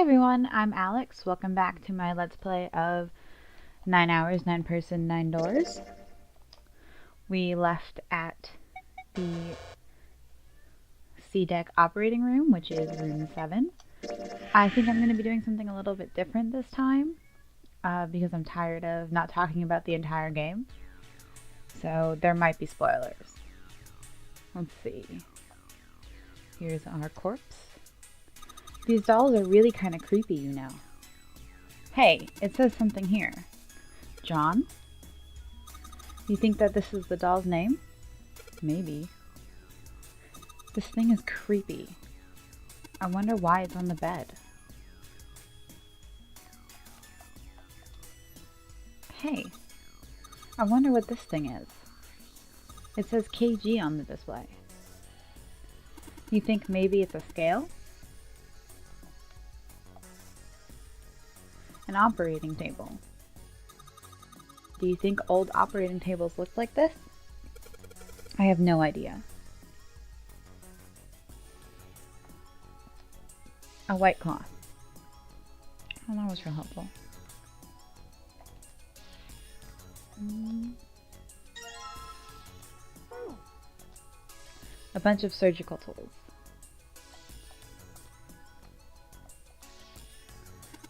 everyone, I'm Alex. Welcome back to my Let's Play of 9 Hours, 9 Person, 9 Doors. We left at the C deck operating room, which is room 7. I think I'm going to be doing something a little bit different this time, because I'm tired of not talking about the entire game. So there might be spoilers. Let's see. Here's our corpse. These dolls are really kind of creepy, you know. Hey, it says something here. John? You think that this is the doll's name? Maybe. This thing is creepy. I wonder why it's on the bed. Hey, I wonder what this thing is. It says KG on the display. You think maybe it's a scale? An operating table. Do you think old operating tables look like this? I have no idea. A white cloth. Oh, that was real helpful. A bunch of surgical tools.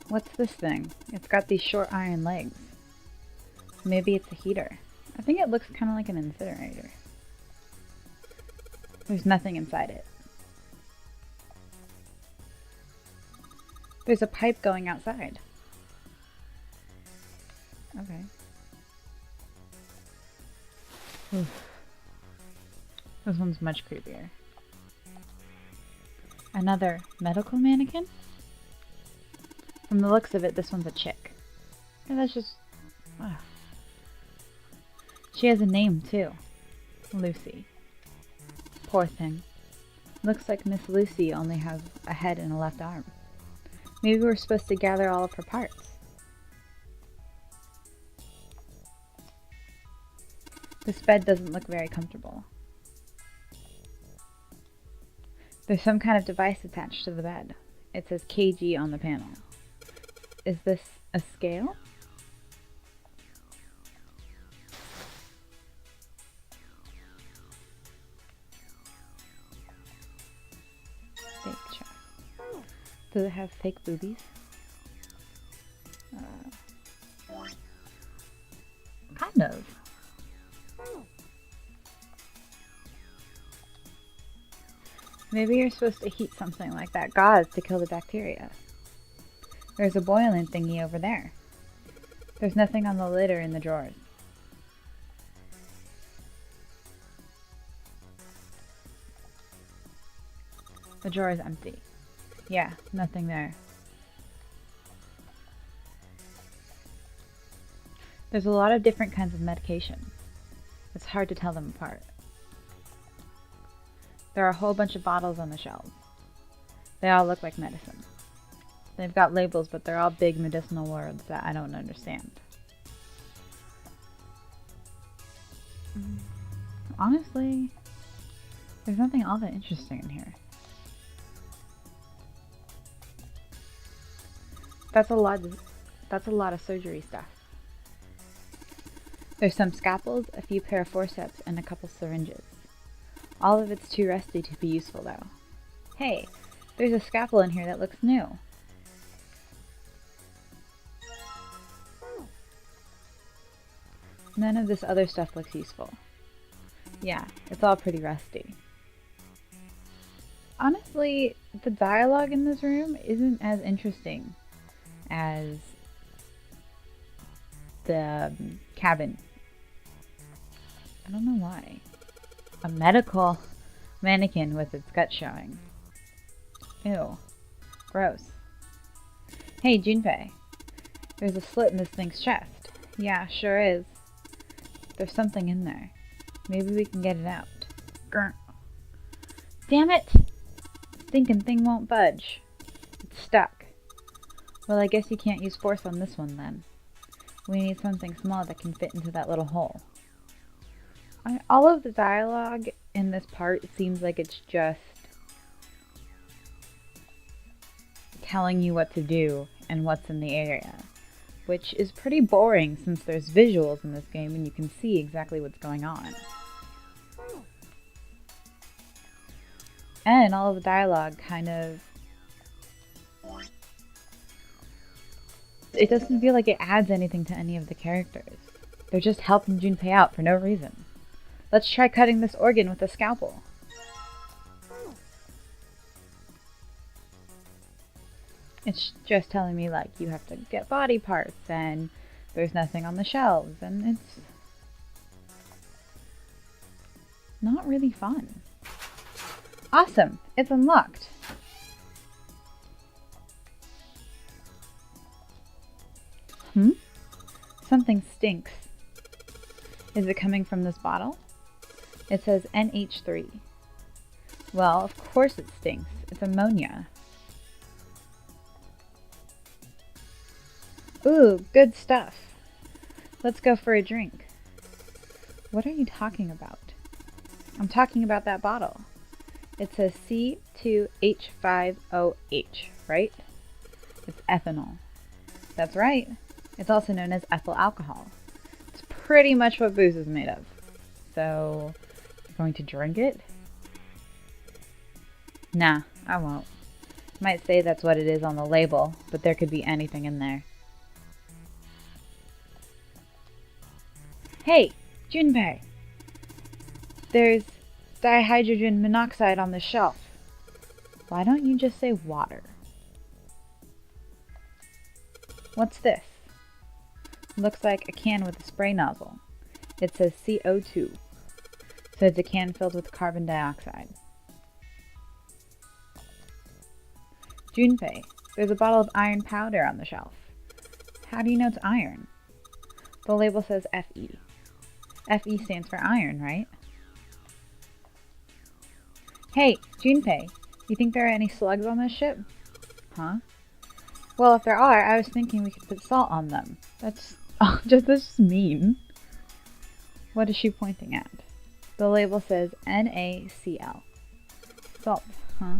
What's this thing? It's got these short iron legs. Maybe it's a heater. I think it looks kind of like an incinerator. There's nothing inside it. There's a pipe going outside. Okay. Oof. This one's much creepier. Another medical mannequin? From the looks of it, this one's a chick. And that's just... Ugh. She has a name, too. Lucy. Poor thing. Looks like Miss Lucy only has a head and a left arm. Maybe we're supposed to gather all of her parts. This bed doesn't look very comfortable. There's some kind of device attached to the bed. It says KG on the panel. Is this a scale? Fake chest. Does it have fake boobies? Kind of. Maybe you're supposed to heat something like that gauze to kill the bacteria. There's a boiling thingy over there. There's nothing on the lid or in the drawers. The drawer is empty. Yeah, nothing there. There's a lot of different kinds of medication. It's hard to tell them apart. There are a whole bunch of bottles on the shelves. They all look like medicine. They've got labels, but they're all big medicinal words that I don't understand. Honestly, there's nothing all that interesting in here. That's a lot of surgery stuff. There's some scalpels, a few pair of forceps, and a couple syringes. All of it's too rusty to be useful though. Hey, there's a scalpel in here that looks new. None of this other stuff looks useful. Yeah, it's all pretty rusty. Honestly, the dialogue in this room isn't as interesting as the cabin. I don't know why. A medical mannequin with its gut showing. Ew. Gross. Hey, Junpei. There's a slit in this thing's chest. Yeah, sure is. There's something in there. Maybe we can get it out. Grr. Damn it! Stinking thing won't budge. It's stuck. Well, I guess you can't use force on this one then. We need something small that can fit into that little hole. All of the dialogue in this part seems like it's just telling you what to do and what's in the area, which is pretty boring since there's visuals in this game and you can see exactly what's going on. And all of the dialogue kind of... It doesn't feel like it adds anything to any of the characters. They're just helping Junpei out for no reason. Let's try cutting this organ with a scalpel. It's just telling me, like, you have to get body parts, and there's nothing on the shelves, and it's not really fun. Awesome! It's unlocked! Something stinks. Is it coming from this bottle? It says NH3. Well, of course it stinks. It's ammonia. Ooh, good stuff. Let's go for a drink. What are you talking about? I'm talking about that bottle. It says C2H5OH, right? It's ethanol. That's right. It's also known as ethyl alcohol. It's pretty much what booze is made of. So, you're going to drink it? Nah, I won't. Might say that's what it is on the label, but there could be anything in there. Hey, Junpei! There's dihydrogen monoxide on the shelf. Why don't you just say water? What's this? Looks like a can with a spray nozzle. It says CO2. So it's a can filled with carbon dioxide. Junpei, there's a bottle of iron powder on the shelf. How do you know it's iron? The label says Fe. Fe stands for iron, right? Hey, Junpei, you think there are any slugs on this ship? Huh? Well, if there are, I was thinking we could put salt on them. That's just mean. What is she pointing at? The label says NaCl. Salt, huh?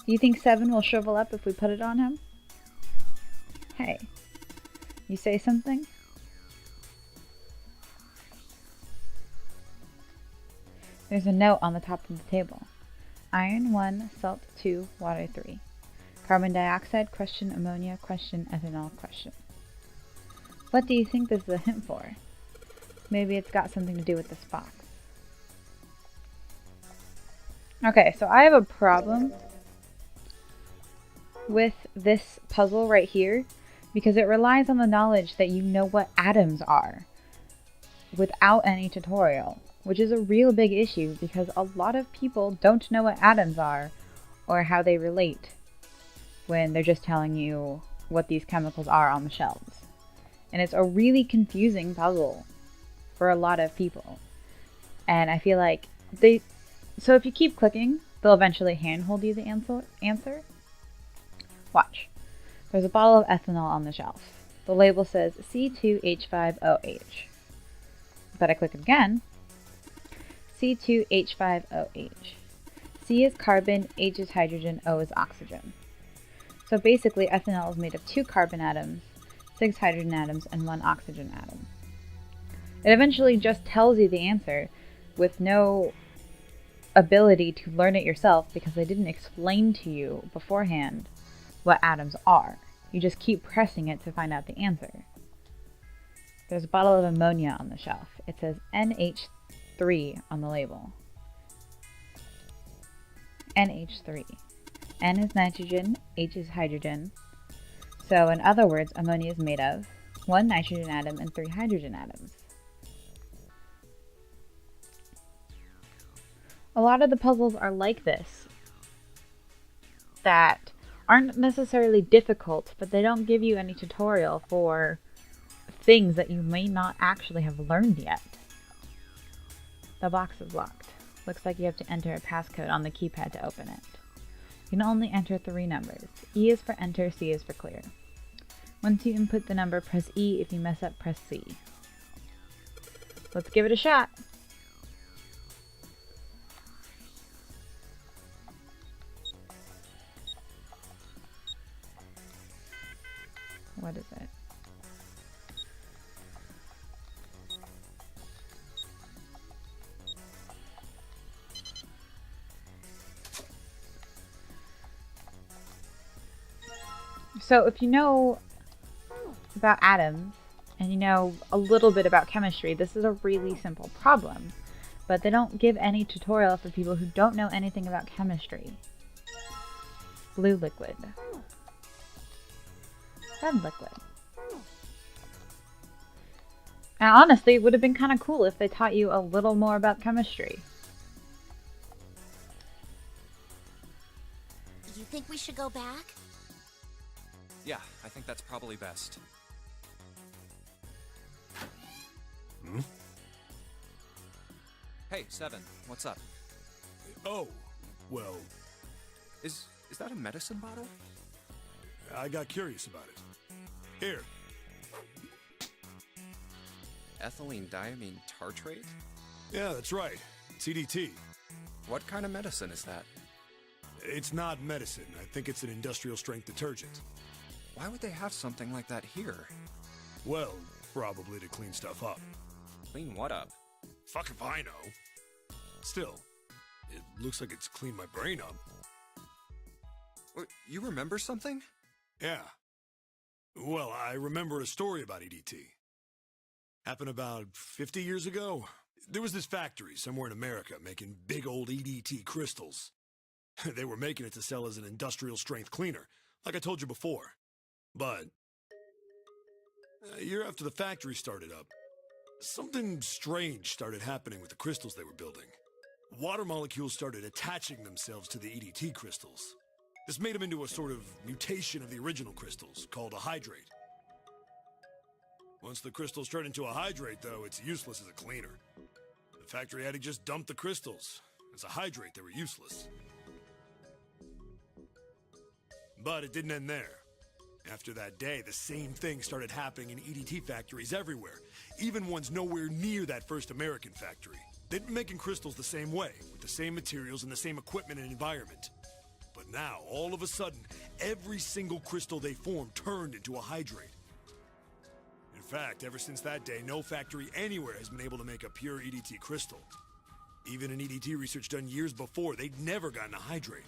Do you think Seven will shrivel up if we put it on him? Hey, you say something? There's a note on the top of the table. Iron 1, salt 2, water 3. Carbon dioxide, question, ammonia, question, ethanol, question. What do you think this is a hint for? Maybe it's got something to do with this box. Okay, so I have a problem with this puzzle right here because it relies on the knowledge that you know what atoms are without any tutorial, which is a real big issue because a lot of people don't know what atoms are or how they relate when they're just telling you what these chemicals are on the shelves. And it's a really confusing puzzle for a lot of people. And I feel like so if you keep clicking, they'll eventually handhold you the answer. Watch. There's a bottle of ethanol on the shelf. The label says C2H5OH. But I click again. C2H5OH. C is carbon, H is hydrogen, O is oxygen. So basically, ethanol is made of 2 carbon atoms, 6 hydrogen atoms, and 1 oxygen atom. It eventually just tells you the answer with no ability to learn it yourself because they didn't explain to you beforehand what atoms are. You just keep pressing it to find out the answer. There's a bottle of ammonia on the shelf. It says NH3 on the label. NH3. N is nitrogen, H is hydrogen. So in other words, ammonia is made of 1 nitrogen atom and 3 hydrogen atoms. A lot of the puzzles are like this, that aren't necessarily difficult, but they don't give you any tutorial for things that you may not actually have learned yet. The box is locked. Looks like you have to enter a passcode on the keypad to open it. You can only enter 3 numbers. E is for enter, C is for clear. Once you input the number, press E. If you mess up, press C. Let's give it a shot. What is it? So if you know about atoms and you know a little bit about chemistry, this is a really simple problem. But they don't give any tutorial for people who don't know anything about chemistry. Blue liquid. Red liquid. And honestly, it would have been kind of cool if they taught you a little more about chemistry. You think we should go back? Yeah, I think that's probably best. Hmm? Hey, Seven, what's up? Oh, well, Is that a medicine bottle? I got curious about it. Here. Ethylene diamine tartrate? Yeah, that's right. CDT. What kind of medicine is that? It's not medicine. I think it's an industrial strength detergent. Why would they have something like that here? Well, probably to clean stuff up. Clean what up? Fuck if I know. Still, it looks like it's cleaned my brain up. You remember something? Yeah. Well, I remember a story about EDT. Happened about 50 years ago. There was this factory somewhere in America making big old EDT crystals. They were making it to sell as an industrial strength cleaner, like I told you before. But a year after the factory started up, something strange started happening with the crystals they were building. Water molecules started attaching themselves to the EDT crystals. This made them into a sort of mutation of the original crystals, called a hydrate. Once the crystals turn into a hydrate, though, it's useless as a cleaner. The factory had to just dump the crystals. As a hydrate, they were useless. But it didn't end there. After that day, the same thing started happening in EDT factories everywhere, even ones nowhere near that first American factory. They'd been making crystals the same way, with the same materials and the same equipment and environment. But now, all of a sudden, every single crystal they formed turned into a hydrate. In fact, ever since that day, no factory anywhere has been able to make a pure EDT crystal. Even in EDT research done years before, they'd never gotten a hydrate.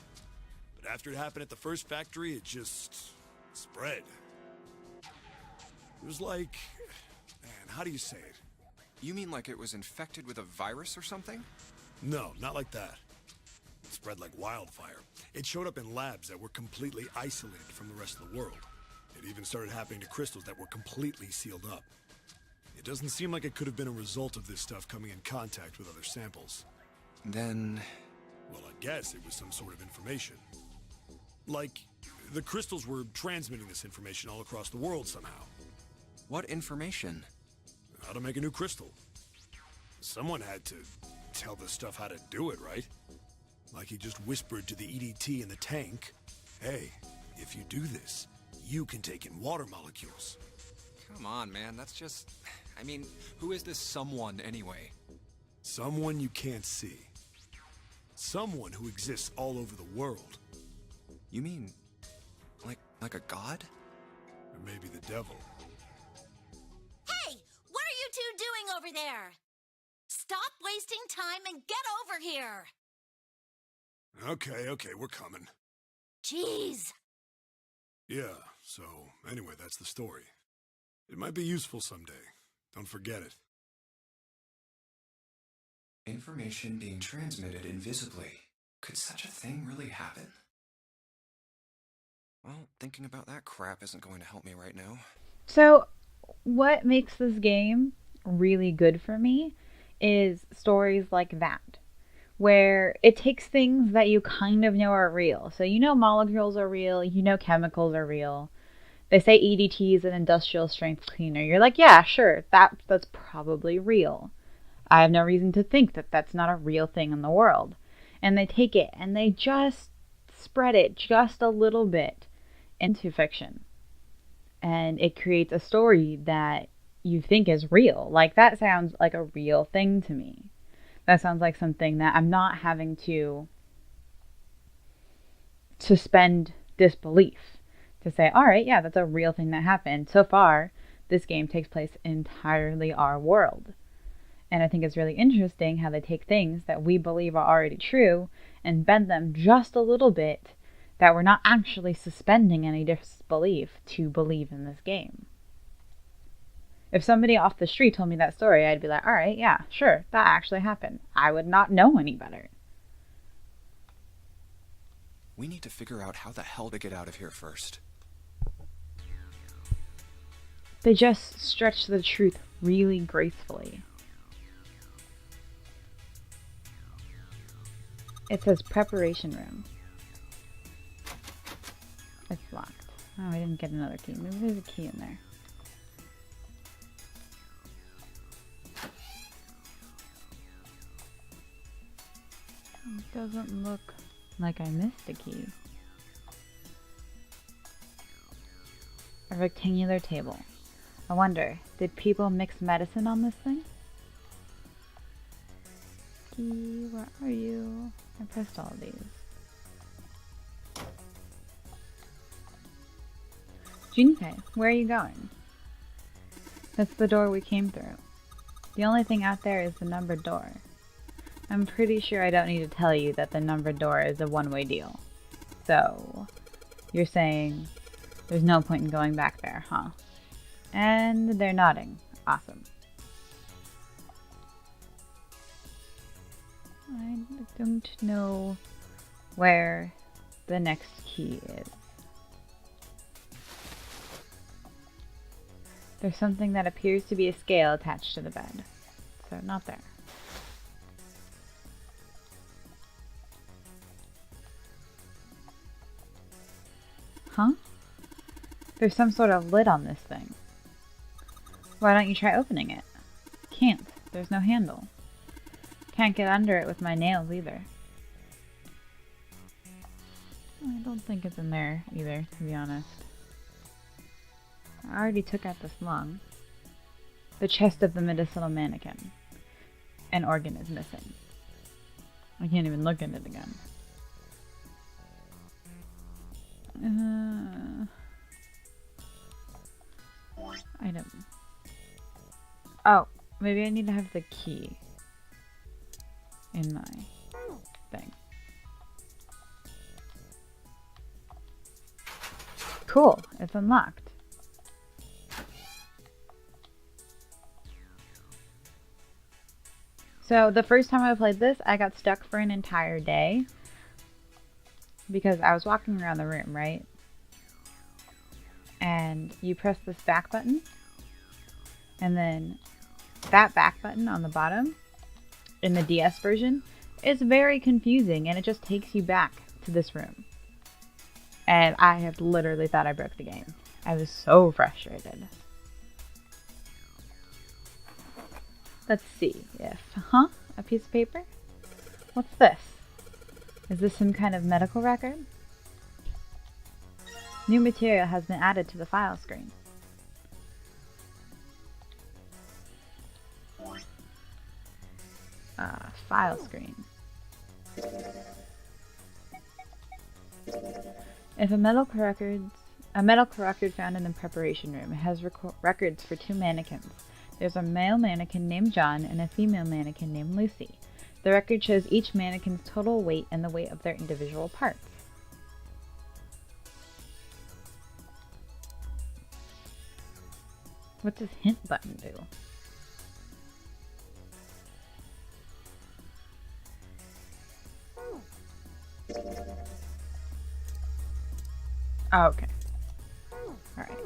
But after it happened at the first factory, it just spread. It was like, man, how do you say it? You mean like it was infected with a virus or something? No, not like that. It spread like wildfire. It showed up in labs that were completely isolated from the rest of the world. It even started happening to crystals that were completely sealed up. It doesn't seem like it could have been a result of this stuff coming in contact with other samples. Then... Well, I guess it was some sort of information. Like, the crystals were transmitting this information all across the world somehow. what information? How to make a new crystal. Someone had to tell the stuff how to do it, right? Like he just whispered to the EDT in the tank, hey, if you do this, you can take in water molecules. Come on, man, that's just... I mean, who is this someone anyway? Someone you can't see. Someone who exists all over the world. You mean... like a god? Or maybe the devil. Hey! What are you two doing over there? Stop wasting time and get over here! Okay, we're coming. Jeez! Yeah, so anyway, that's the story. It might be useful someday. Don't forget it. Information being transmitted invisibly. Could such a thing really happen? Well, thinking about that crap isn't going to help me right now. So, what makes this game really good for me is stories like that, where it takes things that you kind of know are real. So you know molecules are real, you know chemicals are real. They say EDT is an industrial strength cleaner. You're like, yeah, sure, that's probably real. I have no reason to think that that's not a real thing in the world. And they take it and they just spread it just a little bit into fiction. And it creates a story that you think is real. Like, that sounds like a real thing to me. That sounds like something that I'm not having to suspend disbelief. to say, all right, yeah, that's a real thing that happened. So far, this game takes place entirely our world. And I think it's really interesting how they take things that we believe are already true and bend them just a little bit, that we're not actually suspending any disbelief to believe in this game. If somebody off the street told me that story, I'd be like, all right, yeah, sure, that actually happened. I would not know any better. We need to figure out how the hell to get out of here first. They just stretch the truth really gracefully. It says preparation room. It's locked. Oh, I didn't get another key. Maybe there's a key in there. It doesn't look like I missed a key. A rectangular table. I wonder, did people mix medicine on this thing? Key, where are you? I pressed all of these. Junpei, where are you going? That's the door we came through. The only thing out there is the numbered door. I'm pretty sure I don't need to tell you that the numbered door is a one-way deal. So, you're saying there's no point in going back there, huh? And they're nodding. Awesome. I don't know where the next key is. There's something that appears to be a scale attached to the bed. So, not there. Huh? There's some sort of lid on this thing. Why don't you try opening it? Can't. There's no handle. Can't get under it with my nails either. I don't think it's in there either, to be honest. I already took out this lung. The chest of the medicinal mannequin. An organ is missing. I can't even look at it again. Item. Oh, maybe I need to have the key in my thing. Cool, it's unlocked. So the first time I played this, I got stuck for an entire day because I was walking around the room, right? And you press this back button, and then that back button on the bottom in the DS version is very confusing, and it just takes you back to this room. And I had literally thought I broke the game. I was so frustrated. Let's see if, a piece of paper? What's this? Is this some kind of medical record? New material has been added to the file screen. File screen. If a medical record found in the preparation room has records for 2 mannequins. There's a male mannequin named John and a female mannequin named Lucy. The record shows each mannequin's total weight and the weight of their individual parts. What's this hint button do? Oh, okay. Alright.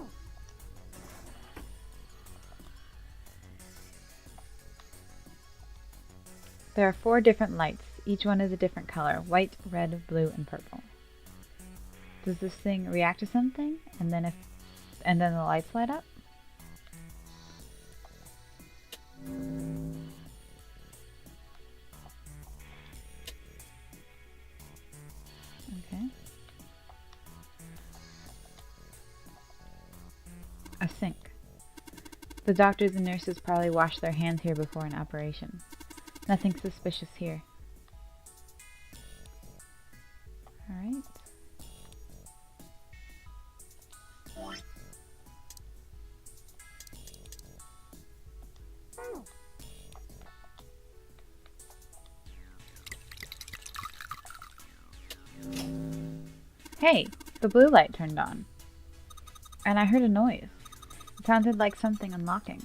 There are 4 different lights. Each one is a different color. White, red, blue, and purple. Does this thing react to something? And then the lights light up? Okay. A sink. The doctors and nurses probably wash their hands here before an operation. Nothing suspicious here. Alright. Hey, the blue light turned on. And I heard a noise. It sounded like something unlocking.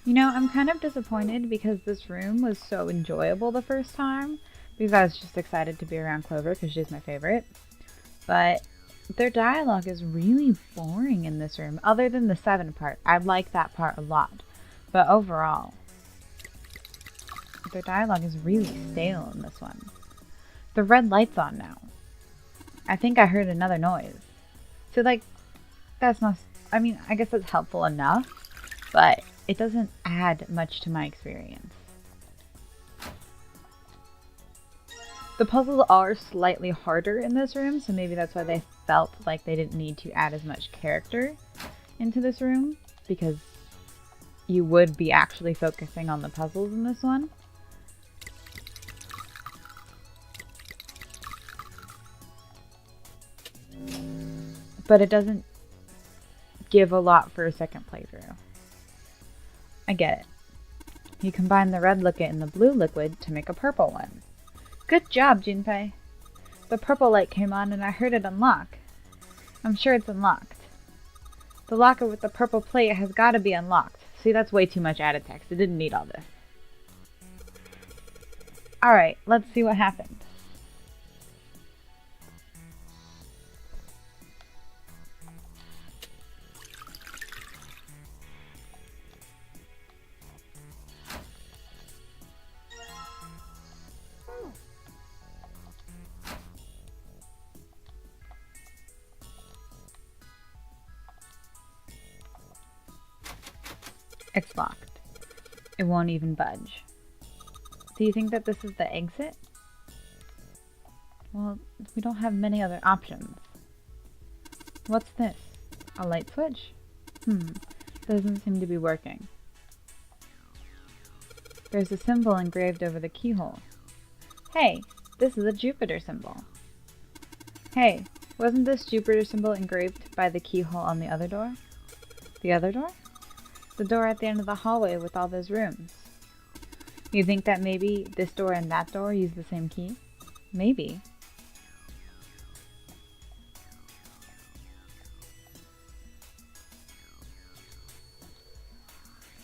You know, I'm kind of disappointed because this room was so enjoyable the first time, because I was just excited to be around Clover because she's my favorite. But their dialogue is really boring in this room, other than the 7 part. I like that part a lot. But overall, their dialogue is really stale in this one. The red light's on now. I think I heard another noise. So, like, that's not... I mean, I guess that's helpful enough, but it doesn't add much to my experience. The puzzles are slightly harder in this room, so maybe that's why they felt like they didn't need to add as much character into this room, because you would be actually focusing on the puzzles in this one. But it doesn't give a lot for a second playthrough. I get it. You combine the red liquid and the blue liquid to make a purple one. Good job, Junpei. The purple light came on and I heard it unlock. I'm sure it's unlocked. The locker with the purple plate has got to be unlocked. See, that's way too much added text. It didn't need all this. Alright, let's see what happened. It's locked. It won't even budge. Do you think that this is the exit? Well, we don't have many other options. What's this? A light switch? Doesn't seem to be working. There's a symbol engraved over the keyhole. Hey, this is a Jupiter symbol. Hey, wasn't this Jupiter symbol engraved by the keyhole on the other door? The other door? The door at the end of the hallway with all those rooms. You think that maybe this door and that door use the same key? Maybe.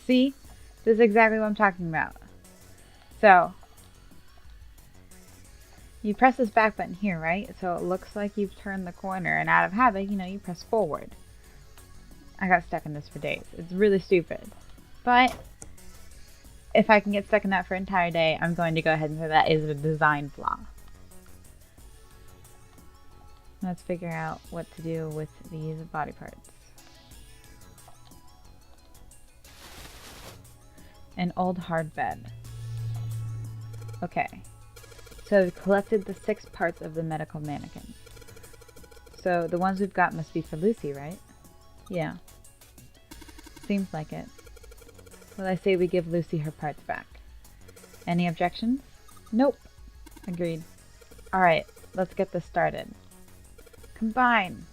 See? This is exactly what I'm talking about. So, you press this back button here, right? So it looks like you've turned the corner, and out of habit, you press forward. I got stuck in this for days. It's really stupid. But if I can get stuck in that for an entire day, I'm going to go ahead and say that is a design flaw. Let's figure out what to do with these body parts. An old hard bed. Okay. So we've collected the 6 parts of the medical mannequin. So the ones we've got must be for Lucy, right? Yeah. Seems like it. Well, I say we give Lucy her parts back. Any objections? Nope. Agreed. Alright, let's get this started. Combine!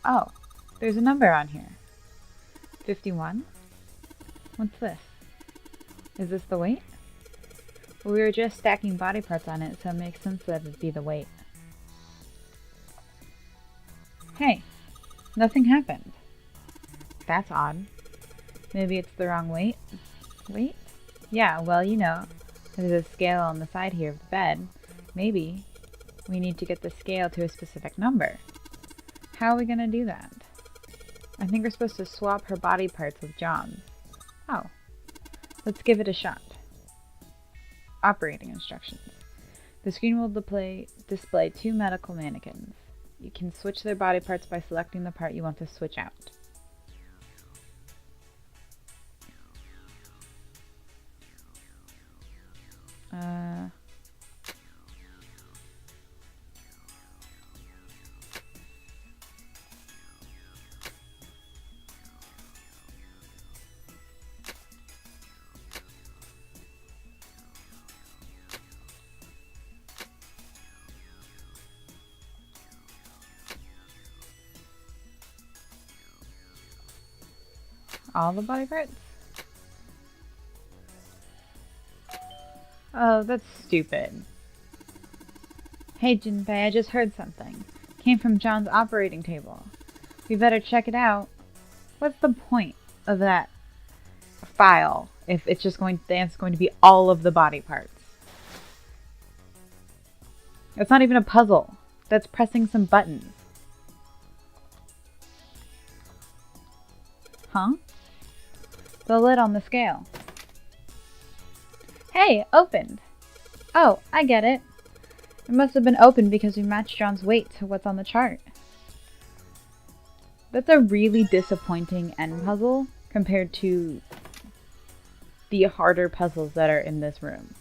Oh, there's a number on here. 51? What's this? Is this the weight? Well, we were just stacking body parts on it, so it makes sense that it'd be the weight. Hey, nothing happened. That's odd. Maybe it's the wrong weight? Weight? Yeah, well, there's a scale on the side here of the bed. Maybe we need to get the scale to a specific number. How are we going to do that? I think we're supposed to swap her body parts with John's. Oh, let's give it a shot. Operating instructions. The screen will display 2 medical mannequins. You can switch their body parts by selecting the part you want to switch out. All the body parts? Oh, that's stupid. Hey, Jinbei, I just heard something. Came from John's operating table. We better check it out. What's the point of that file if it's just going to be all of the body parts? It's not even a puzzle. That's pressing some buttons. Huh? The lid on the scale. Hey, opened. Oh, I get it. It must have been opened because we matched John's weight to what's on the chart. That's a really disappointing end puzzle compared to the harder puzzles that are in this room.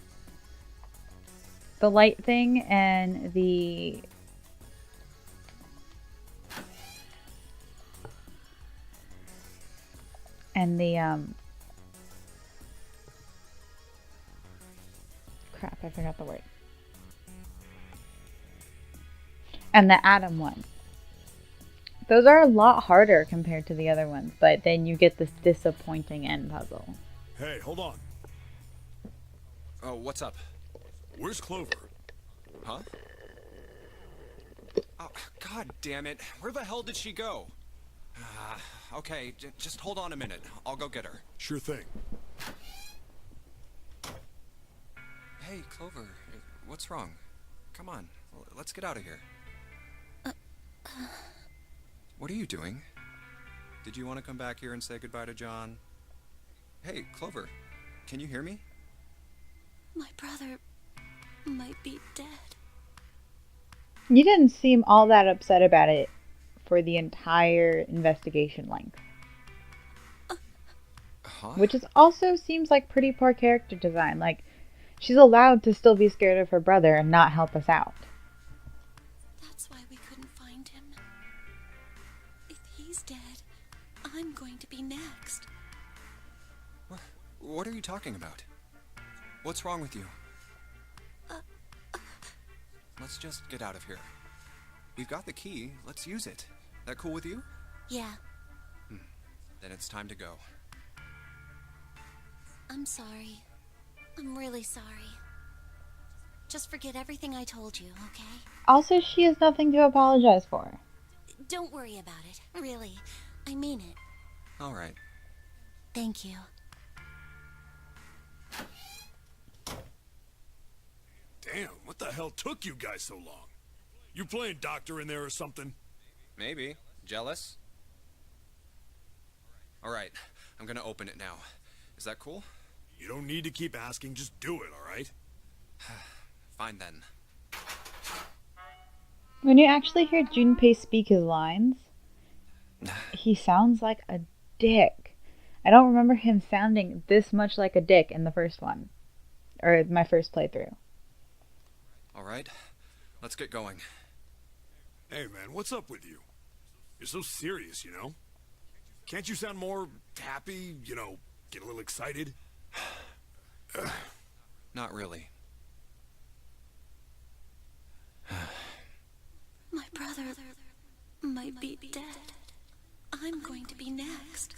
The light thing and the crap, I forgot the word. And the atom one. Those are a lot harder compared to the other ones, but then you get this disappointing end puzzle. Hey, hold on. Oh, what's up? Where's Clover? Huh? Oh, God damn it. Where the hell did she go? Okay, just hold on a minute. I'll go get her. Sure thing. Hey, Clover, what's wrong? Come on, let's get out of here. What are you doing? Did you want to come back here and say goodbye to John? Hey, Clover, can you hear me? My brother might be dead. You didn't seem all that upset about it for the entire investigation length. Huh? Which is also seems like pretty poor character design. Like, she's allowed to still be scared of her brother and not help us out. That's why we couldn't find him. If he's dead, I'm going to be next. What are you talking about? What's wrong with you? Let's just get out of here. We've got the key. Let's use it. That cool with you? Yeah, Then it's time to go. I'm sorry. I'm really sorry. Just forget everything I told you, okay? Also, she has nothing to apologize for. Don't worry about it. Really. I mean it. All right. Thank you. Damn, what the hell took you guys so long? You playing doctor in there or something? Maybe. Jealous? All right, I'm gonna open it now. Is that cool? You don't need to keep asking, just do it, all right? Fine then. When you actually hear Junpei speak his lines, he sounds like a dick. I don't remember him sounding this much like a dick in the first one. Or my first playthrough. All right, let's get going. Hey, man, what's up with you? You're so serious, you know? Can't you sound more happy, you know, get a little excited? Not really. My brother might be dead. I'm going to be next.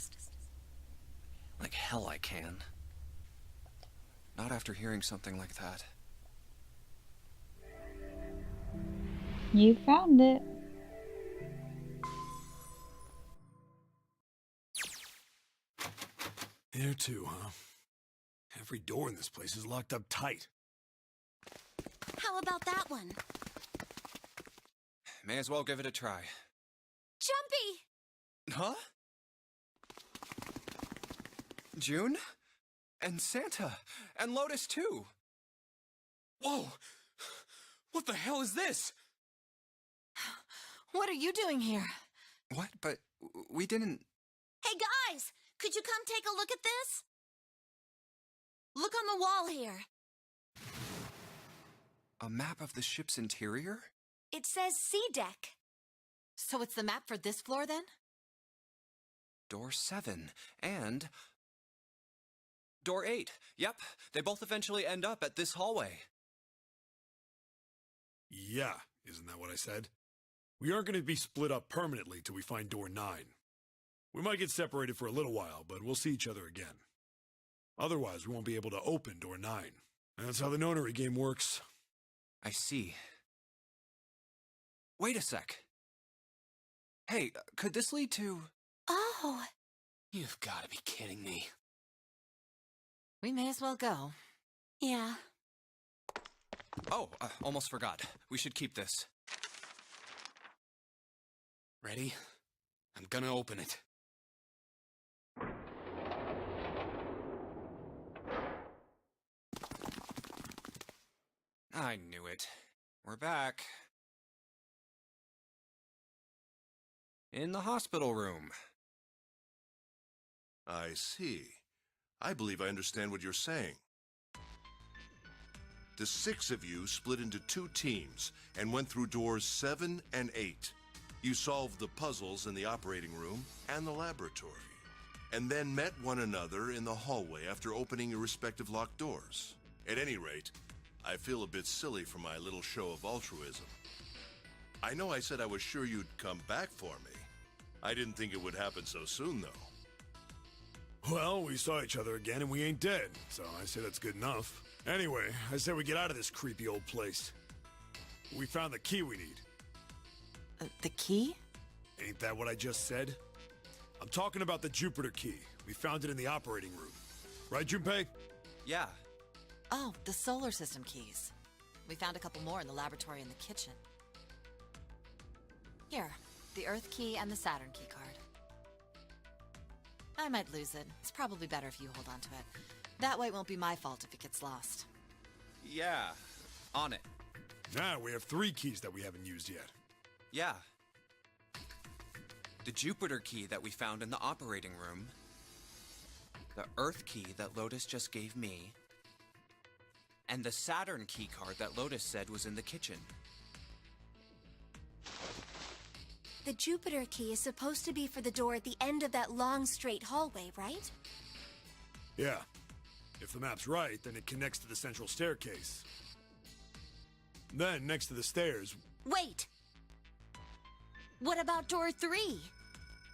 Like hell I can. Not after hearing something like that. You found it. There too, huh? Every door in this place is locked up tight. How about that one? May as well give it a try. Jumpy! Huh? June? And Santa? And Lotus too? Whoa! What the hell is this? What are you doing here? What? But we didn't... Hey guys! Could you come take a look at this? Look on the wall here. A map of the ship's interior? It says C deck. So it's the map for this floor then? Door 7. And... Door 8. Yep, they both eventually end up at this hallway. Yeah, isn't that what I said? We aren't going to be split up permanently till we find door 9. We might get separated for a little while, but we'll see each other again. Otherwise, we won't be able to open door 9. That's how the Nonary game works. I see. Wait a sec. Hey, could this lead to... Oh, You've got to be kidding me. We may as well go. yeah. Oh, almost forgot. We should keep this. Ready? I'm gonna open it. I knew it. We're back. In the hospital room. I see. I believe I understand what you're saying. The 6 of you split into 2 teams and went through doors 7 and 8. You solved the puzzles in the operating room and the laboratory, and then met one another in the hallway after opening your respective locked doors. At any rate, I feel a bit silly for my little show of altruism. I know I said I was sure you'd come back for me. I didn't think it would happen so soon, though. Well, we saw each other again and we ain't dead, so I say that's good enough. Anyway, I say we get out of this creepy old place. We found the key we need. The key? Ain't that what I just said? I'm talking about the Jupiter key. We found it in the operating room. Right, Junpei? Yeah. Oh, the solar system keys. We found a couple more in the laboratory in the kitchen. Here, the Earth key and the Saturn key card. I might lose it. It's probably better if you hold on to it. That way it won't be my fault if it gets lost. Yeah. On it. Now we have 3 keys that we haven't used yet. Yeah. The Jupiter key that we found in the operating room. The Earth key that Lotus just gave me. And the Saturn key card that Lotus said was in the kitchen. The Jupiter key is supposed to be for the door at the end of that long, straight hallway, right? Yeah. If the map's right, then it connects to the central staircase. Then, next to the stairs... Wait! What about door 3?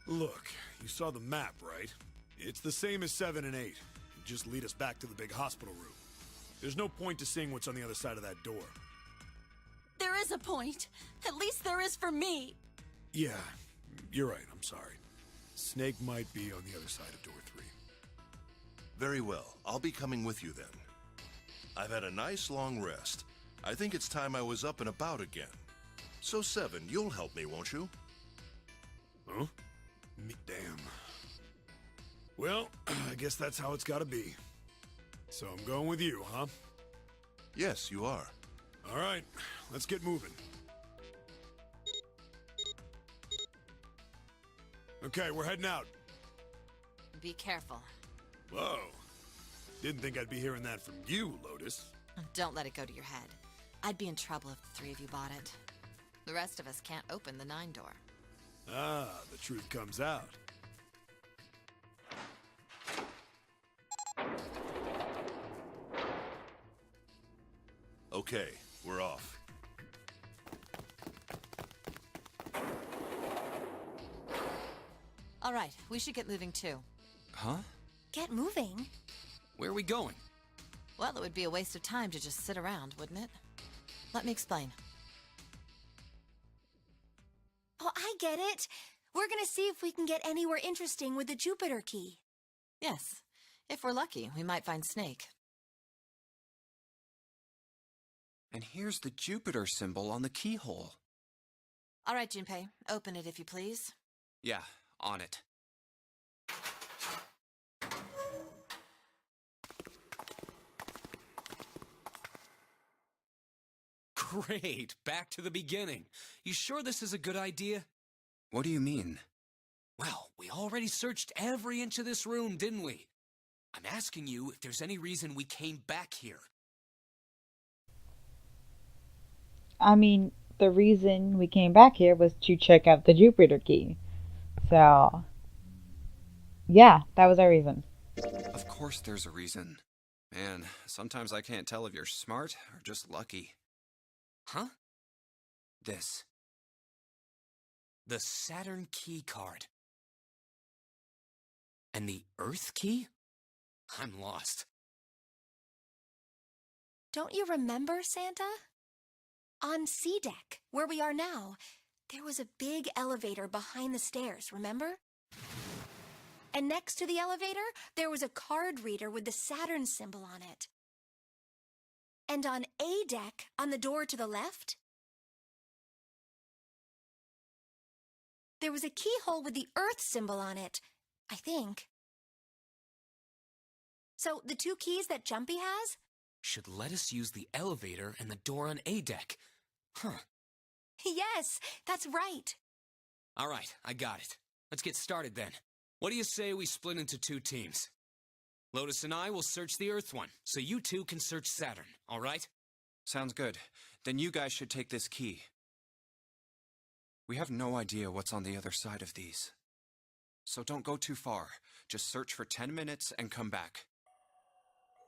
Look, you saw the map, right? It's the same as 7 and 8. It just lead us back to the big hospital room. There's no point to seeing what's on the other side of that door. There is a point. At least there is for me. Yeah, you're right, I'm sorry. Snake might be on the other side of door 3. Very well. I'll be coming with you then. I've had a nice long rest. I think it's time I was up and about again. So 7, you'll help me, won't you? Huh? Me damn. Well, I guess that's how it's gotta be. So I'm going with you, huh? Yes, you are. All right, let's get moving. Okay, we're heading out. Be careful. Whoa. Didn't think I'd be hearing that from you, Lotus. Don't let it go to your head. I'd be in trouble if the 3 of you bought it. The rest of us can't open the 9 door. Ah, the truth comes out. Okay, we're off. All right, we should get moving too. Huh? Get moving. Where are we going? Well, it would be a waste of time to just sit around, wouldn't it? Let me explain. Oh, I get it. We're gonna see if we can get anywhere interesting with the Jupiter key. Yes, if we're lucky, we might find Snake. And here's the Jupiter symbol on the keyhole. All right, Junpei, open it if you please. Yeah, on it. Great, back to the beginning. You sure this is a good idea? What do you mean? Well, we already searched every inch of this room, didn't we? I'm asking you if there's any reason we came back here. I mean, the reason we came back here was to check out the Jupiter key. So, yeah, that was our reason. Of course there's a reason. Man, sometimes I can't tell if you're smart or just lucky. Huh? This. The Saturn key card. And the Earth key? I'm lost. Don't you remember, Santa? On C deck, where we are now, there was a big elevator behind the stairs, remember? And next to the elevator, there was a card reader with the Saturn symbol on it. And on A deck, on the door to the left, there was a keyhole with the Earth symbol on it, I think. So the two keys that Jumpy has? Should let us use the elevator and the door on A deck. Huh. Yes, that's right. All right, I got it. Let's get started then. What do you say we split into 2 teams? Lotus and I will search the Earth one, so you 2 can search Saturn, all right? Sounds good. Then you guys should take this key. We have no idea what's on the other side of these. So don't go too far. Just search for 10 minutes and come back.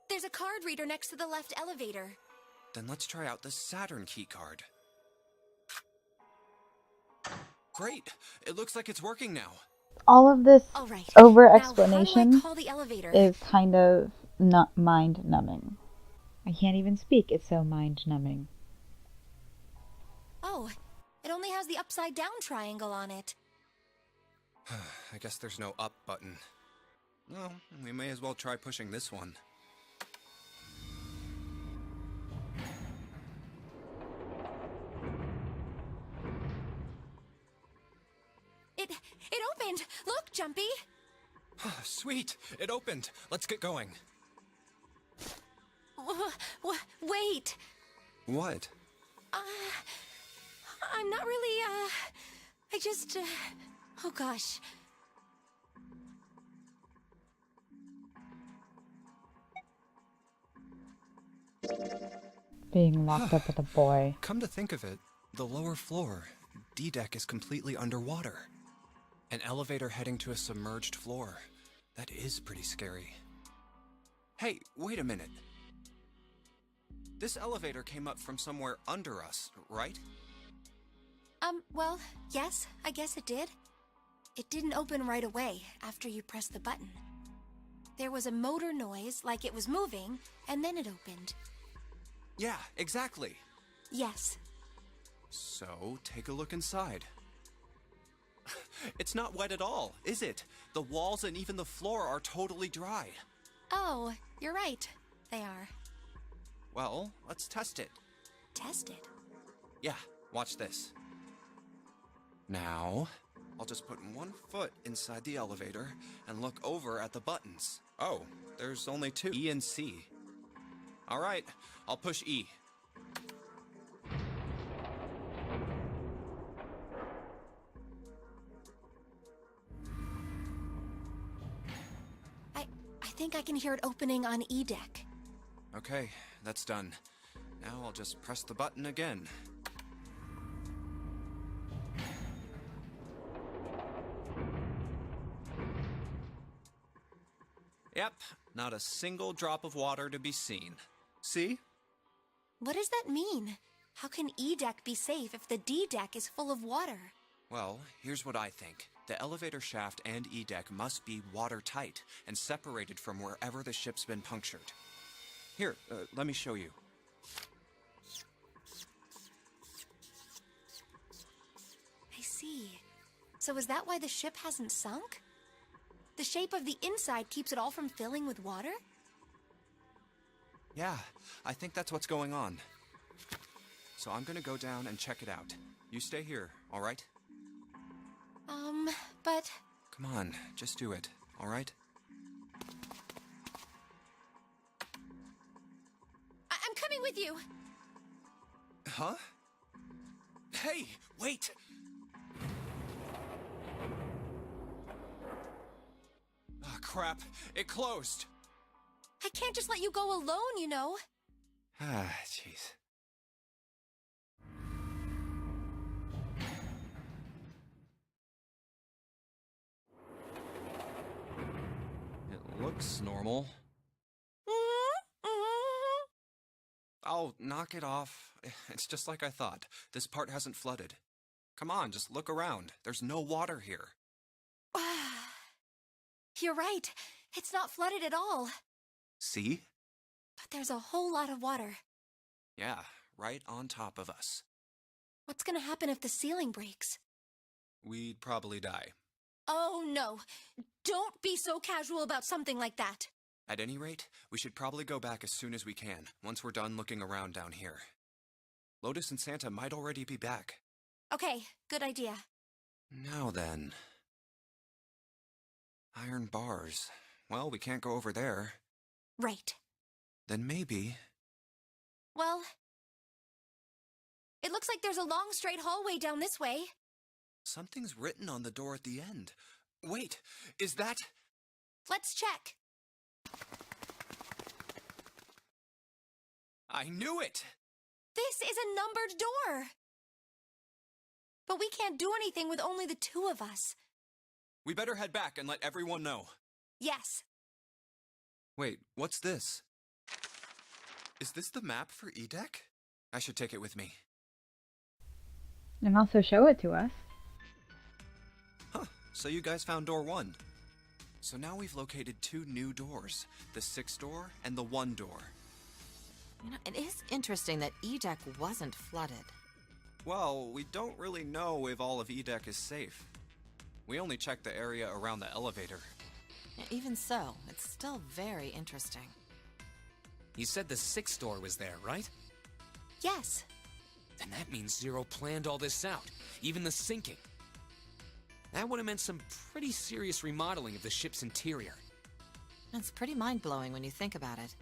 There's a card reader next to the left elevator. Then let's try out the Saturn key card. Great! It looks like it's working now. All of this All right. over Now, explanation how do I call the elevator? is kind of not mind numbing. I can't even speak, it's so mind numbing. Oh, it only has the upside down triangle on it. I guess there's no up button. Well, we may as well try pushing this one. It opened! Look, Jumpy! Sweet! It opened! Let's get going. Wait! What? I'm not really, I just, oh gosh. Being locked up with a boy. Come to think of it, the lower floor, D-deck, is completely underwater. An elevator heading to a submerged floor. That is pretty scary. Hey, wait a minute. This elevator came up from somewhere under us, right? Well, yes, I guess it did. It didn't open right away after you pressed the button. There was a motor noise like it was moving, and then it opened. Yeah, exactly. Yes. So, take a look inside. It's not wet at all, is it? The walls and even the floor are totally dry. Oh, you're right. They are. Well, let's test it. Test it? Yeah, watch this. Now, I'll just put one foot inside the elevator and look over at the buttons. Oh, there's only 2, E and C. All right, I'll push E. I think I can hear it opening on E deck. Okay, that's done. Now I'll just press the button again. Yep, not a single drop of water to be seen. See? What does that mean? How can E deck be safe if the D deck is full of water? Well, here's what I think. The elevator shaft and E-deck must be watertight and separated from wherever the ship's been punctured. Here, let me show you. I see. So is that why the ship hasn't sunk? The shape of the inside keeps it all from filling with water? Yeah, I think that's what's going on. So I'm gonna go down and check it out. You stay here, all right? But... Come on, just do it, all right? I'm coming with you! Huh? Hey, wait! Oh, crap, it closed! I can't just let you go alone, you know. Ah, jeez. It looks normal. Oh, knock it off. It's just like I thought. This part hasn't flooded. Come on, just look around. There's no water here. You're right. It's not flooded at all. See? But there's a whole lot of water. Yeah, right on top of us. What's gonna happen if the ceiling breaks? We'd probably die. Oh, no. Don't be so casual about something like that. At any rate, we should probably go back as soon as we can, once we're done looking around down here. Lotus and Santa might already be back. Okay, good idea. Now then... Iron bars. Well, we can't go over there. Right. Then maybe... Well, it looks like there's a long straight hallway down this way. Something's written on the door at the end. Wait, is that... Let's check. I knew it! This is a numbered door. But we can't do anything with only the two of us. We better head back and let everyone know. Yes. Wait, what's this? Is this the map for E-Deck? I should take it with me. And also show it to us. Huh, so you guys found door 1. So now we've located 2 new doors, the 6 door and the 1 door. You know, it is interesting that E-Deck wasn't flooded. Well, we don't really know if all of E-Deck is safe. We only checked the area around the elevator. Even so, it's still very interesting. You said the 6th door was there, right? Yes. Then that means Zero planned all this out, even the sinking. That would have meant some pretty serious remodeling of the ship's interior. It's pretty mind-blowing when you think about it.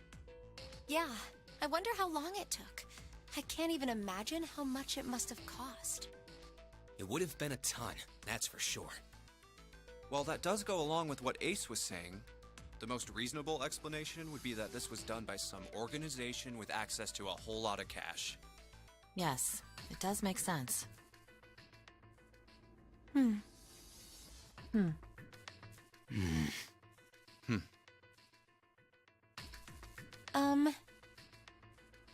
Yeah, I wonder how long it took. I can't even imagine how much it must have cost. It would have been a ton, that's for sure. Well, that does go along with what Ace was saying. The most reasonable explanation would be that this was done by some organization with access to a whole lot of cash. Yes, it does make sense.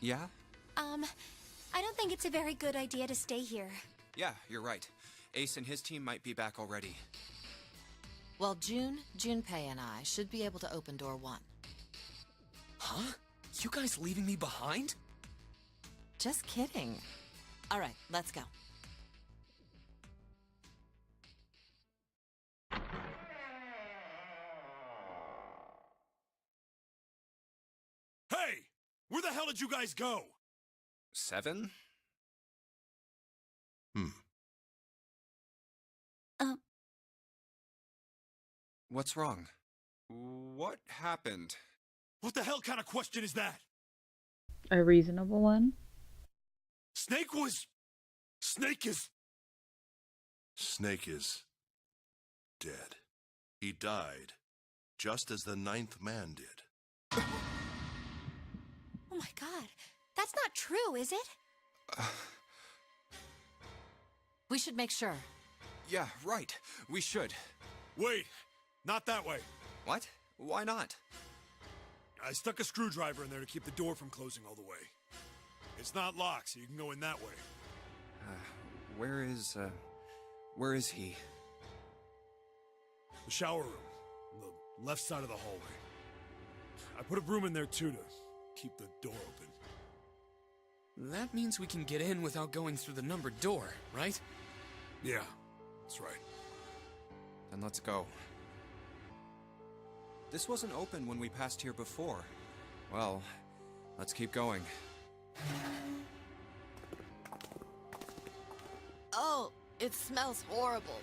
Yeah? I don't think it's a very good idea to stay here. Yeah, you're right. Ace and his team might be back already. Well, Junpei and I should be able to open door 1. Huh? You guys leaving me behind? Just kidding. All right, let's go. Hey! Where the hell did you guys go? 7? What's wrong? What happened? What the hell kind of question is that? A reasonable one. Snake is... Snake is dead. He died, just as the 9th man did. Oh my god, that's not true, is it? We should make sure. Yeah, right. We should. Wait, not that way. What? Why not? I stuck a screwdriver in there to keep the door from closing all the way. It's not locked, so you can go in that way. Where is he? The shower room, on the left side of the hallway. I put a broom in there too to keep the door open. That means we can get in without going through the numbered door, right? Yeah, that's right. Then let's go. This wasn't open when we passed here before. Well, let's keep going. Oh, it smells horrible.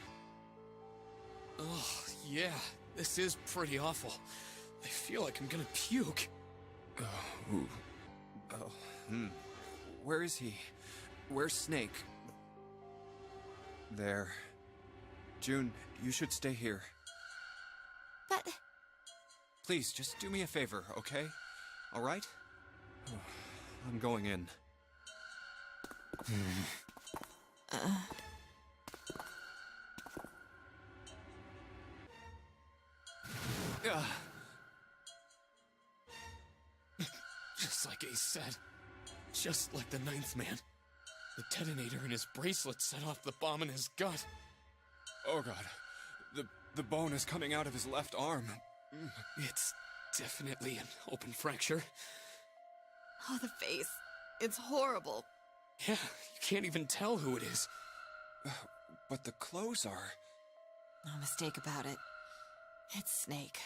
Oh, yeah, this is pretty awful. I feel like I'm gonna puke. Where is he? Where's Snake? There. June, you should stay here. But... Please, just do me a favor, okay? All right? I'm going in. Just like Ace said. Just like the 9th man. The detonator in his bracelet set off the bomb in his gut. Oh god. The The bone is coming out of his left arm. It's definitely an open fracture. Oh, the face. It's horrible. Yeah, you can't even tell who it is. But the clothes are... No mistake about it. It's Snake.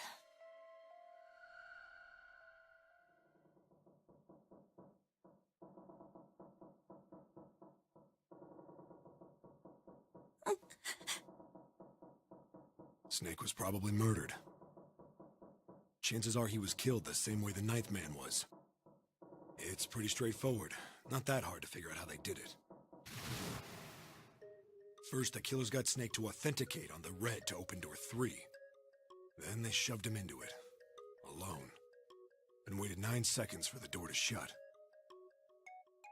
Snake was probably murdered. Chances are he was killed the same way the Ninth Man was. It's pretty straightforward. Not that hard to figure out how they did it. First, the killers got Snake to authenticate on the red to open door 3. Then they shoved him into it, alone, and waited 9 seconds for the door to shut.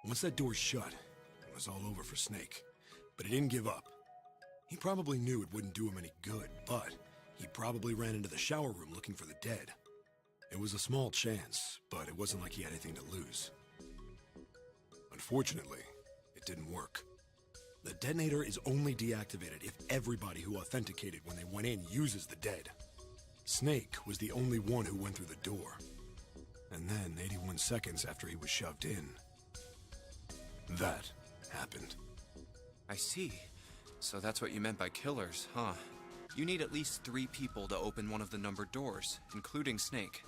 Once that door shut, it was all over for Snake. But he didn't give up. He probably knew it wouldn't do him any good, but he probably ran into the shower room looking for the dead. It was a small chance, but it wasn't like he had anything to lose. Unfortunately, it didn't work. The detonator is only deactivated if everybody who authenticated when they went in uses the dead. Snake was the only one who went through the door. And then, 81 seconds after he was shoved in, that happened. I see. So that's what you meant by killers, huh? You need at least 3 people to open one of the numbered doors, including Snake.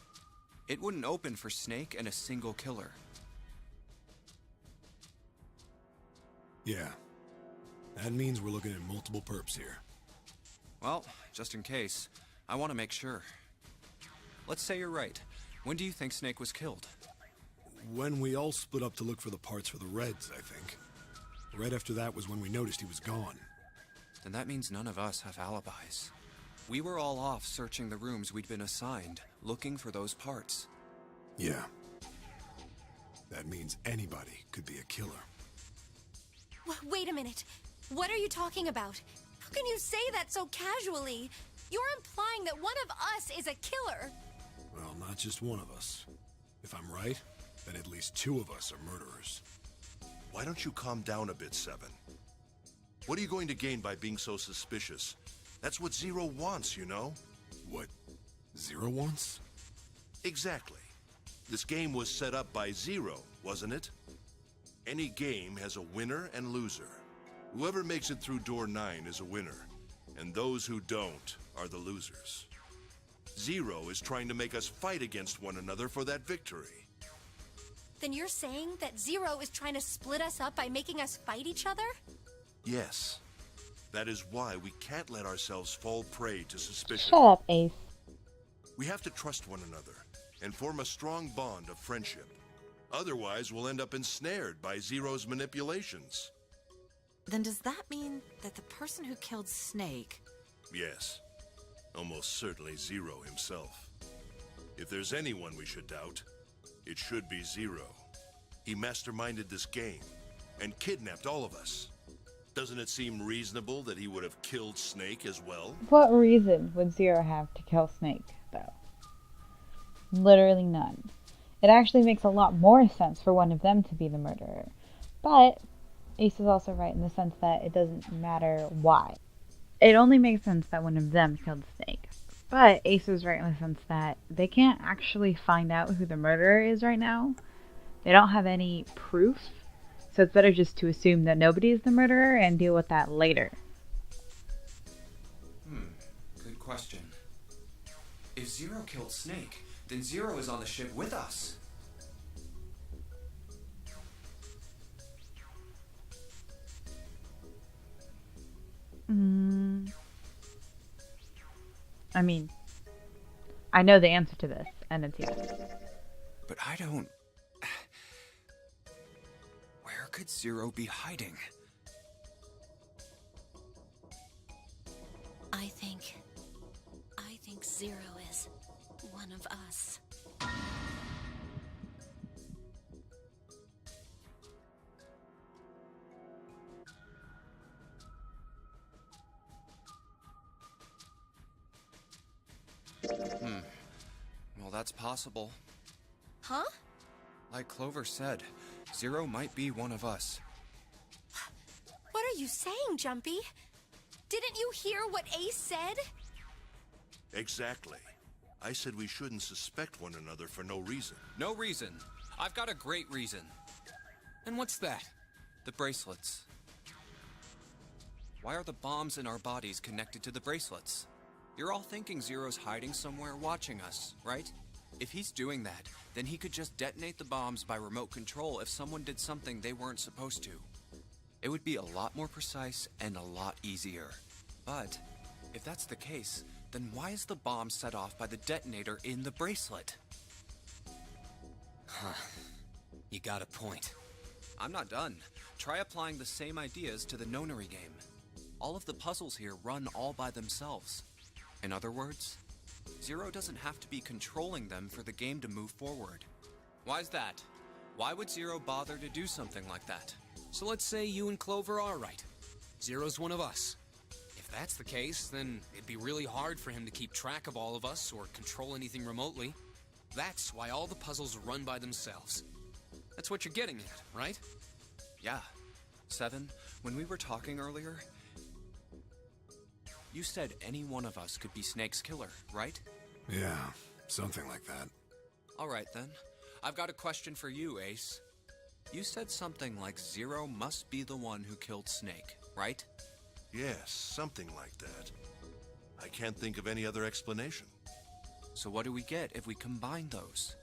It wouldn't open for Snake and a single killer. Yeah. That means we're looking at multiple perps here. Well, just in case, I want to make sure. Let's say you're right. When do you think Snake was killed? When we all split up to look for the parts for the Reds, I think. Right after that was when we noticed he was gone. Then that means none of us have alibis. We were all off searching the rooms we'd been assigned, looking for those parts. Yeah. That means anybody could be a killer. Wait a minute. What are you talking about? How can you say that so casually? You're implying that one of us is a killer. Well, not just one of us. If I'm right, then at least 2 of us are murderers. Why don't you calm down a bit, Seven? What are you going to gain by being so suspicious? That's what Zero wants, you know? What Zero wants? Exactly. This game was set up by Zero, wasn't it? Any game has a winner and loser. Whoever makes it through door 9 is a winner, and those who don't are the losers. Zero is trying to make us fight against one another for that victory. Then you're saying that Zero is trying to split us up by making us fight each other? Yes. That is why we can't let ourselves fall prey to suspicion. Shut up, Ace. We have to trust one another and form a strong bond of friendship. Otherwise, we'll end up ensnared by Zero's manipulations. Then does that mean that the person who killed Snake... Yes. Almost certainly Zero himself. If there's anyone we should doubt, it should be Zero. He masterminded this game and kidnapped all of us. Doesn't it seem reasonable that he would have killed Snake as well? What reason would Zero have to kill Snake, though? Literally none. It actually makes a lot more sense for one of them to be the murderer. But Ace is also right in the sense that it doesn't matter why. It only makes sense that one of them killed Snake. But Ace is right in the sense that they can't actually find out who the murderer is right now. They don't have any proof. So it's better just to assume that nobody is the murderer and deal with that later. Good question. If Zero killed Snake, then Zero is on the ship with us. I mean, I know the answer to this, and it's yes. But I don't... Where could Zero be hiding? I think Zero is one of us. Well, that's possible. Huh? Like Clover said, Zero might be one of us. What are you saying, Jumpy? Didn't you hear what Ace said? Exactly. I said we shouldn't suspect one another for no reason. No reason. I've got a great reason. And what's that? The bracelets. Why are the bombs in our bodies connected to the bracelets? You're all thinking Zero's hiding somewhere watching us, right? If he's doing that, then he could just detonate the bombs by remote control if someone did something they weren't supposed to. It would be a lot more precise and a lot easier. But if that's the case, then why is the bomb set off by the detonator in the bracelet? Huh. You got a point. I'm not done. Try applying the same ideas to the Nonary game. All of the puzzles here run all by themselves. In other words, Zero doesn't have to be controlling them for the game to move forward. Why's that? Why would Zero bother to do something like that? So let's say you and Clover are right. Zero's one of us. If that's the case, then it'd be really hard for him to keep track of all of us or control anything remotely. That's why all the puzzles run by themselves. That's what you're getting at, right? Yeah. Seven, when we were talking earlier, you said any one of us could be Snake's killer, right? Yeah, something like that. Alright then. I've got a question for you, Ace. You said something like Zero must be the one who killed Snake, right? Yes, something like that. I can't think of any other explanation. So what do we get if we combine those?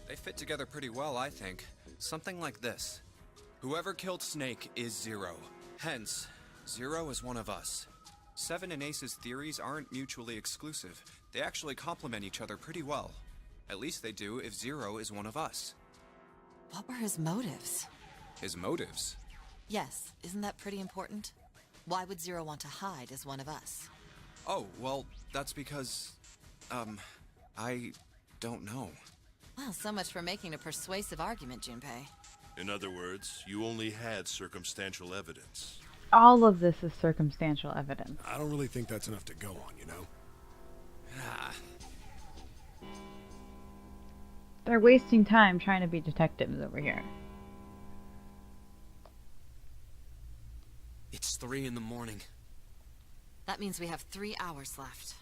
They fit together pretty well, I think. Something like this. Whoever killed Snake is Zero. Hence, Zero is one of us. Seven and Ace's theories aren't mutually exclusive. They actually complement each other pretty well. At least they do if Zero is one of us. What were his motives? His motives? Yes, isn't that pretty important? Why would Zero want to hide as one of us? Oh, well, that's because... I don't know. Well, so much for making a persuasive argument, Junpei. In other words, you only had circumstantial evidence. All of this is circumstantial evidence. I don't really think that's enough to go on, you know? Ah. They're wasting time trying to be detectives over here. It's 3 in the morning. That means we have 3 hours left.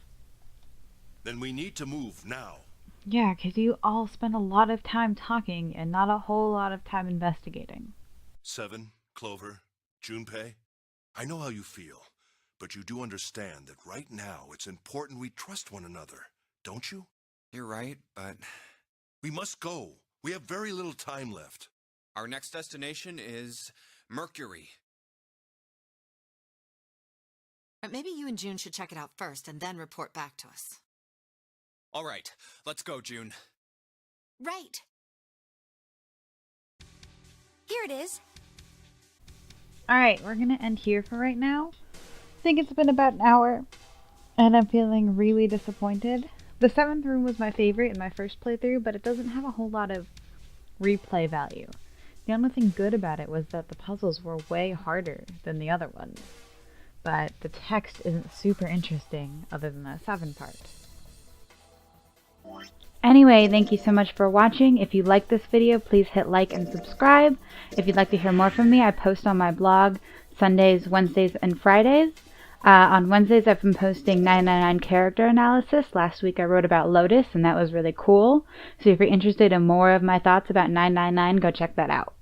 Then we need to move now. Yeah, because you all spend a lot of time talking and not a whole lot of time investigating. Seven, Clover, Junpei, I know how you feel, but you do understand that right now it's important we trust one another, don't you? You're right, but... We must go. We have very little time left. Our next destination is Mercury. But maybe you and June should check it out first and then report back to us. All right, let's go, June. Right. Here it is. Alright, we're going to end here for right now. I think it's been about an hour, and I'm feeling really disappointed. The 7th room was my favorite in my first playthrough, but it doesn't have a whole lot of replay value. The only thing good about it was that the puzzles were way harder than the other ones. But the text isn't super interesting other than that 7 part. Anyway, thank you so much for watching. If you liked this video, please hit like and subscribe. If you'd like to hear more from me, I post on my blog Sundays, Wednesdays, and Fridays. On Wednesdays, I've been posting 999 character analysis. Last week I wrote about Lotus, and that was really cool. So if you're interested in more of my thoughts about 999, go check that out.